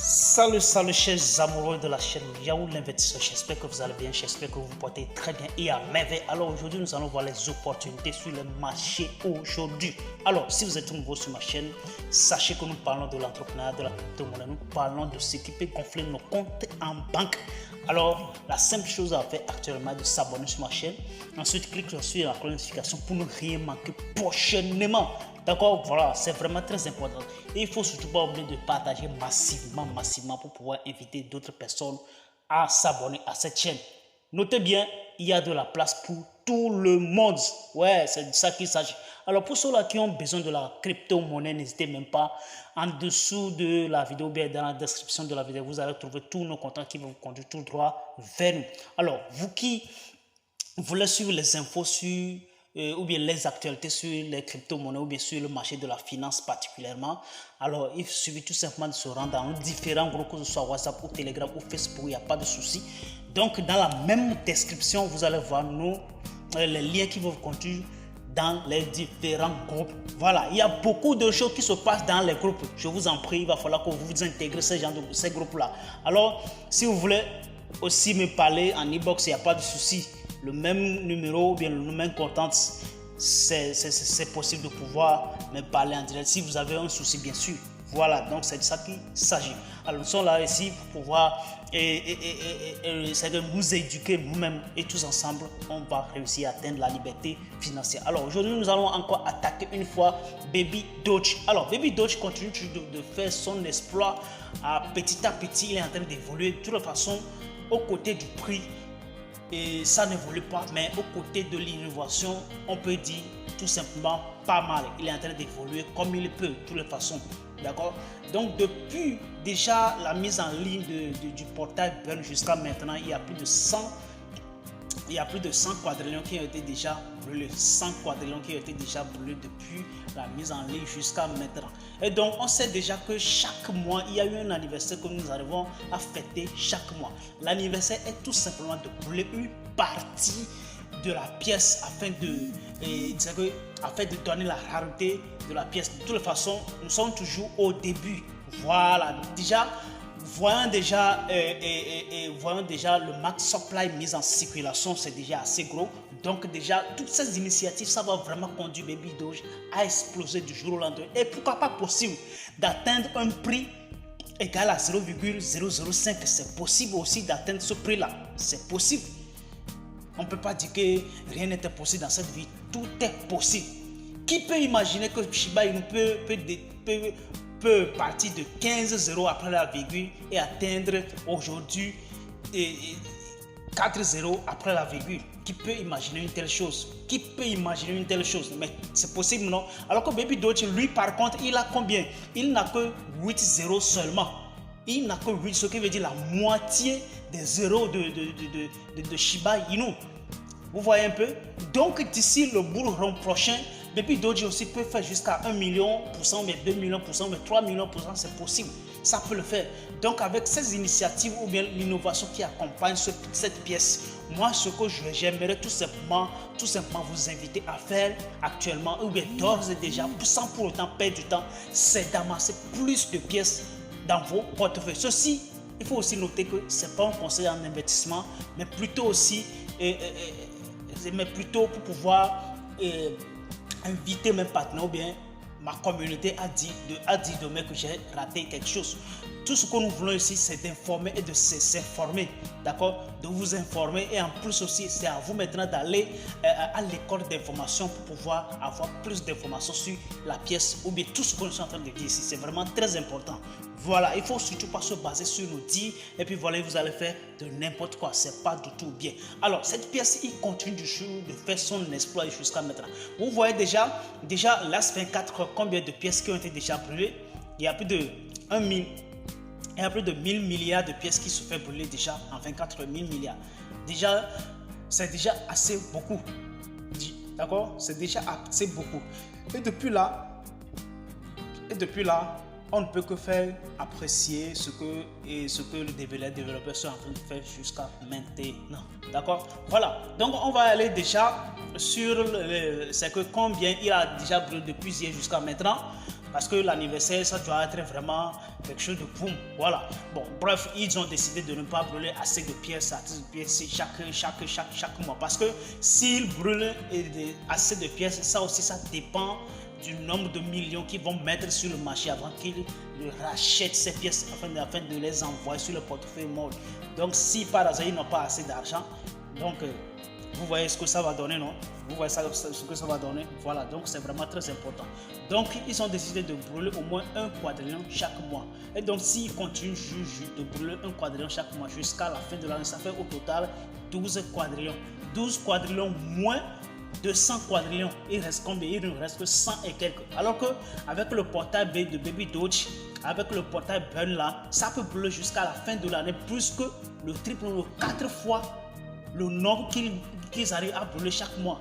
Salut, salut chers amoureux de la chaîne Yahoo l'investisseur, j'espère que vous allez bien, j'espère que vous vous portez très bien et à merveille. Alors aujourd'hui nous allons voir les opportunités sur le marché aujourd'hui. Alors si vous êtes nouveau sur ma chaîne, sachez que nous parlons de l'entrepreneuriat, de la crypto-monnaie, nous parlons de ce qui peut gonfler nos comptes en banque. Alors la simple chose à faire actuellement est de s'abonner sur ma chaîne, ensuite cliquez sur la notification pour ne rien manquer prochainement. D'accord, voilà, c'est vraiment très important. Et il ne faut surtout pas oublier de partager massivement pour pouvoir inviter d'autres personnes à s'abonner à cette chaîne. Notez bien, il y a de la place pour tout le monde. Ouais, c'est de ça qu'il s'agit. Alors pour ceux-là qui ont besoin de la crypto-monnaie, n'hésitez même pas. En dessous de la vidéo, bien dans la description de la vidéo, vous allez trouver tous nos contacts qui vont vous conduire tout droit vers nous. Alors, vous qui voulez suivre les infos sur ou bien les actualités sur les crypto-monnaies ou bien sur le marché de la finance particulièrement, alors il suffit tout simplement de se rendre dans différents groupes, que ce soit WhatsApp ou Telegram ou Facebook, il n'y a pas de souci. Donc dans la même description, vous allez voir les liens qui vont vous conduire dans les différents groupes. Voilà, il y a beaucoup de choses qui se passent dans les groupes. Je vous en prie, il va falloir que vous vous intégrez ces groupes-là. Alors, si vous voulez aussi me parler en e-box, il n'y a pas de souci. Le même numéro ou bien le même contact, c'est possible de pouvoir me parler en direct si vous avez un souci, bien sûr. Voilà, donc c'est de ça qu'il s'agit. Alors nous sommes là ici pour pouvoir nous éduquer nous-mêmes et tous ensemble, on va réussir à atteindre la liberté financière. Alors aujourd'hui, nous allons encore attaquer une fois Baby Doge. Alors Baby Doge continue de faire son exploit petit à petit, il est en train d'évoluer. De toute façon, aux côtés du prix, et ça n'évolue pas, mais aux côtés de l'innovation, on peut dire tout simplement pas mal. Il est en train d'évoluer comme il peut, de toutes les façons. D'accord? Donc, depuis déjà la mise en ligne du portail Burn jusqu'à maintenant, il y a plus de 100 quadrillions qui ont été déjà brûlés. 100 quadrillions qui ont été déjà brûlés depuis la mise en ligne jusqu'à maintenant. Et donc, on sait déjà que chaque mois, il y a eu un anniversaire que nous arrivons à fêter chaque mois. L'anniversaire est tout simplement de brûler une partie de la pièce afin de donner la rareté de la pièce. De toute façon, nous sommes toujours au début. Voilà, voyons déjà le max supply mis en circulation, c'est déjà assez gros. Donc déjà, toutes ces initiatives, ça va vraiment conduire Baby Doge à exploser du jour au lendemain. Et pourquoi pas possible d'atteindre un prix égal à 0,005. C'est possible aussi d'atteindre ce prix-là. C'est possible. On ne peut pas dire que rien n'est impossible dans cette vie. Tout est possible. Qui peut imaginer que Shiba Inu peut partir de 15 zéros après la virgule et atteindre aujourd'hui 4 zéros après la virgule? Qui peut imaginer une telle chose? Qui peut imaginer une telle chose? Mais c'est possible, non? Alors que Baby Doge, lui, par contre, il a combien? Il n'a que 8 zéros seulement. Il n'a que 8, ce qui veut dire la moitié des zéros de Shiba Inu. Vous voyez un peu? Donc, d'ici le bull run prochain, Baby Doge aussi peut faire jusqu'à 1 million %, mais 2 millions %, mais 3 millions %, c'est possible. Ça peut le faire. Donc, avec ces initiatives ou bien l'innovation qui accompagne cette pièce, moi, ce que j'aimerais tout simplement vous inviter à faire actuellement, ou bien d'ores et déjà, sans pour autant perdre du temps, c'est d'amasser plus de pièces dans vos portefeuilles. Ceci, il faut aussi noter que ce n'est pas un conseil en investissement, mais plutôt aussi, pour pouvoir inviter mes partenaires ou bien ma communauté à dire demain que j'ai raté quelque chose. Tout ce que nous voulons ici, c'est d'informer et de s'informer, d'accord? De vous informer, et en plus aussi, c'est à vous maintenant d'aller à l'école d'information pour pouvoir avoir plus d'informations sur la pièce ou bien tout ce que nous sommes en train de dire ici. C'est vraiment très important. Voilà, il ne faut surtout pas se baser sur nos dires et puis voilà, vous allez faire de n'importe quoi. C'est pas du tout bien. Alors, cette pièce, il continue de faire son exploit jusqu'à maintenant. Vous voyez déjà l'AS 24, combien de pièces qui ont été déjà brûlées? Il y a plus de 1000 milliards de pièces qui se fait brûler déjà en 24 000 milliards. Déjà, c'est déjà assez beaucoup. D'accord? C'est déjà assez beaucoup. Et depuis là, on ne peut que faire apprécier ce que les développeurs sont en train de faire jusqu'à maintenant. D'accord? Voilà. Donc, on va aller déjà sur c'est que combien il a déjà brûlé depuis hier jusqu'à maintenant. Parce que l'anniversaire, ça doit être vraiment quelque chose de boum. Voilà. Bon, bref, ils ont décidé de ne pas brûler assez de pièces, chaque mois. Parce que s'ils brûlent assez de pièces, ça aussi, ça dépend du nombre de millions qu'ils vont mettre sur le marché avant qu'ils rachètent ces pièces afin de les envoyer sur le portefeuille mode. Donc, si par hasard, ils n'ont pas assez d'argent, donc vous voyez ce que ça va donner, non? Vous voyez ce que ça va donner. Voilà, donc c'est vraiment très important. Donc, ils ont décidé de brûler au moins un quadrillion chaque mois. Et donc, s'ils continuent de brûler un quadrillion chaque mois jusqu'à la fin de l'année, ça fait au total 12 quadrillions. 12 quadrillions moins de 100 quadrillions. Il reste combien? Il nous reste 100 et quelques. Alors qu'avec le portail de Baby Doge, avec le portail Burn là, ça peut brûler jusqu'à la fin de l'année plus que le triple ou 4 fois le nombre qu'ils arrivent à brûler chaque mois.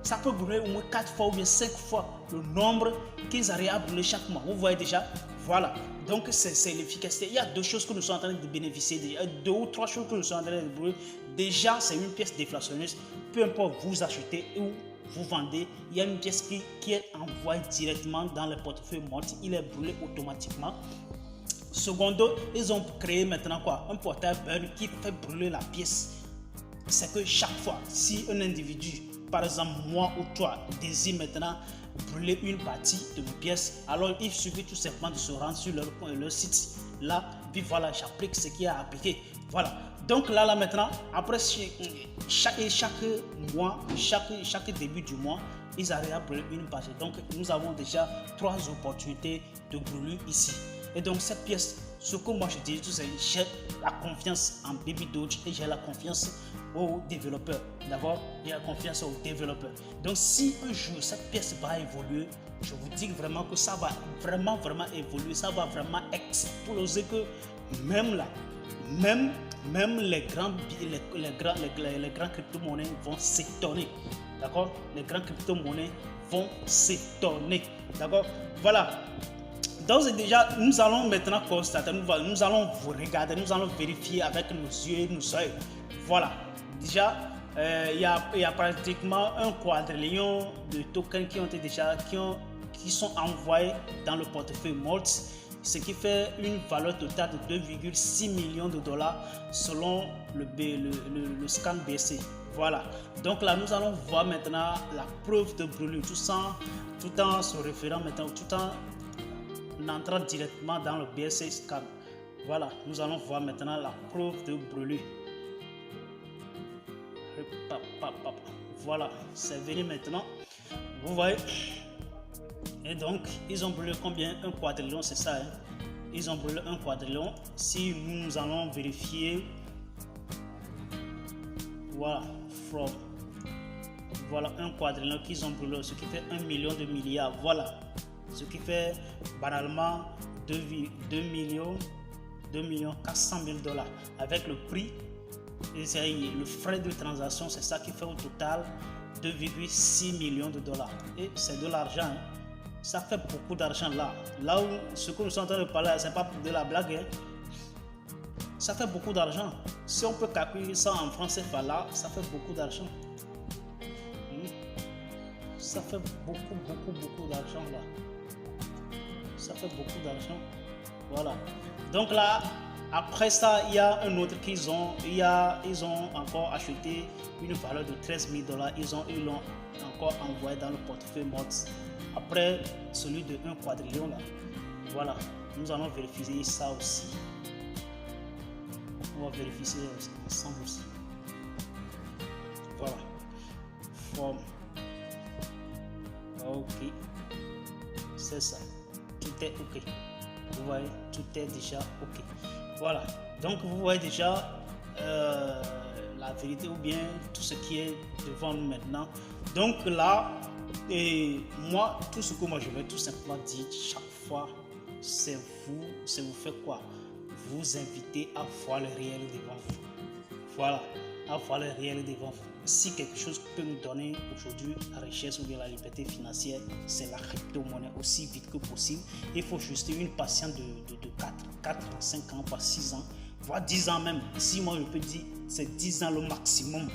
Ça peut brûler au moins 4 fois ou bien 5 fois le nombre qu'ils arrivent à brûler chaque mois. Vous voyez déjà? Voilà. Donc, c'est l'efficacité. Il y a deux choses que nous sommes en train de bénéficier. Il y a 2 ou 3 choses que nous sommes en train de brûler. Déjà, c'est une pièce déflationniste. Peu importe vous achetez ou vous vendez, il y a une pièce qui est envoyée directement dans le portefeuille Morty. Il est brûlé automatiquement. Secondo, ils ont créé maintenant quoi? Un portail Burn qui fait brûler la pièce. C'est que chaque fois, si un individu, par exemple moi ou toi, désire maintenant brûler une partie de mes pièces, alors il suffit tout simplement de se rendre sur leur site. Là, puis voilà, j'applique ce qui est à appliquer. Voilà. Donc là maintenant, après chaque mois, chaque début du mois, ils arrivent à brûler une partie. Donc nous avons déjà 3 opportunités de brûler ici. Et donc cette pièce, ce que moi je dis, c'est j'ai la confiance en Baby Doge et j'ai la confiance aux développeurs. D'accord? J'ai la confiance aux développeurs. Donc si un jour cette pièce va évoluer, je vous dis vraiment que ça va vraiment évoluer, ça va vraiment exploser, que même là, même les grands crypto-monnaies vont s'étonner. D'accord? Les grands crypto-monnaies vont s'étonner. D'accord? Voilà. Donc déjà, nous allons maintenant constater, nous allons vous regarder, nous allons vérifier avec nos yeux et nos oeils. Voilà. Déjà, il y a pratiquement un quadrillion de tokens qui sont envoyés dans le portefeuille Morty, ce qui fait une valeur totale de 2,6 millions de dollars selon le scan BC. Voilà. Donc là, nous allons voir maintenant la preuve de brûlure, tout en se référant maintenant, tout en entrant directement dans le BSC scan. Voilà, nous allons voir maintenant la preuve de brûlure. Voilà, c'est venu maintenant. Vous voyez? Et donc, ils ont brûlé combien? Un quadrillion, c'est ça. Hein? Ils ont brûlé un quadrillion. Si nous allons vérifier, voilà, voilà un quadrillion qu'ils ont brûlé, ce qui fait 1 million de milliards. Voilà, ce qui fait banalement 2 millions 400 000 dollars avec le prix. Et le frais de transaction, c'est ça qui fait au total 2,6 millions de dollars. Et c'est de l'argent. Hein. Ça fait beaucoup d'argent là. Là où ce que nous sommes en train de parler, c'est pas de la blague. Hein. Ça fait beaucoup d'argent. Si on peut calculer ça en francs CFA là, ça fait beaucoup d'argent. Ça fait beaucoup d'argent là. Ça fait beaucoup d'argent. Voilà. Donc là, après ça, il y a un autre ils ont encore acheté une valeur de 13 000 dollars. Ils l'ont encore envoyé dans le portefeuille Morty. Après celui de 1 quadrillion là. Voilà. Nous allons vérifier ça aussi. On va vérifier ensemble aussi. Voilà. Forme. Ok. C'est ça. Tout est ok. Vous voyez, tout est déjà ok. Voilà, donc vous voyez déjà la vérité ou bien tout ce qui est devant nous maintenant. Donc là, et moi, tout ce que moi je vais tout simplement dire chaque fois, c'est vous faites quoi? Vous invitez à voir le réel devant vous. Voilà, à voir le réel devant vous. Si quelque chose peut nous donner aujourd'hui la richesse ou bien la liberté financière, c'est la crypto-monnaie aussi vite que possible. Il faut juste une patience de 4 à 5 ans, pas 6 ans, voire 10 ans même. Si moi je peux dire, c'est 10 ans le maximum.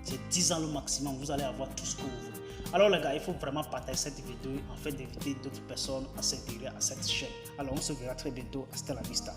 C'est 10 ans le maximum, vous allez avoir tout ce que vous voulez. Alors les gars, il faut vraiment partager cette vidéo afin d'éviter d'autres personnes à s'intégrer à cette chaîne. Alors on se verra très bientôt. Hasta la vista.